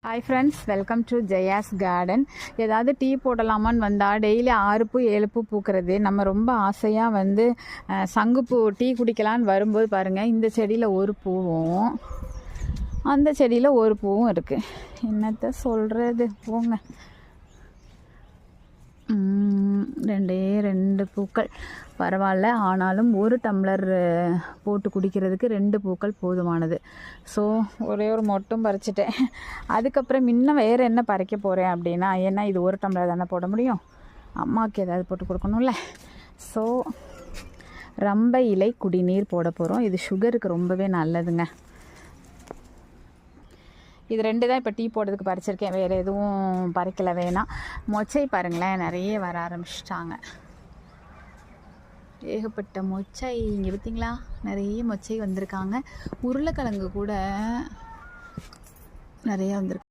Hi friends, welcome to Jaya's garden. ஏதாவது tea போடலாமான்னு வந்தால் daily 6 பூ 7 பூ பூக்கிறது. நம்ம ரொம்ப ஆசையாக சங்குப்பூ டீ குடிக்கலான்னு வரும்போது பாருங்கள், இந்த செடியில் ஒரு பூவும் அந்த செடியில் ஒரு பூவும் இருக்குது. என்னத்த சொல்கிறது, போங்க. ரெண்டு பூக்கள் பரவாயில்ல. ஆனாலும் ஒரு டம்ளர் போட்டு குடிக்கிறதுக்கு 2 பூக்கள் போதுமானது. ஸோ ஒரே ஒரு மொட்டும் பறிச்சிட்டேன். அதுக்கப்புறம் இன்னும் வேறு என்ன பறிக்க போகிறேன் அப்படின்னா, ஏன்னா இது ஒரு டம்ளர் தானே போட முடியும், அம்மாவுக்கு ஏதாவது போட்டு கொடுக்கணும்ல. ஸோ ரம்பை இலை குடிநீர் போட போகிறோம். இது சுகருக்கு ரொம்பவே நல்லதுங்க. இது 2 தான் இப்போ டீ போடுறதுக்கு பறிச்சிருக்கேன், வேறு எதுவும் பறிக்கல. வேணாம். மொச்சை பாருங்களேன், நிறைய வர ஆரம்பிச்சிட்டாங்க. ஏகப்பட்ட மொச்சை இங்கே பார்த்தீங்களா, நிறைய மொச்சை வந்திருக்காங்க. உருளைக்கிழங்கு கூட நிறைய வந்திருக்கு.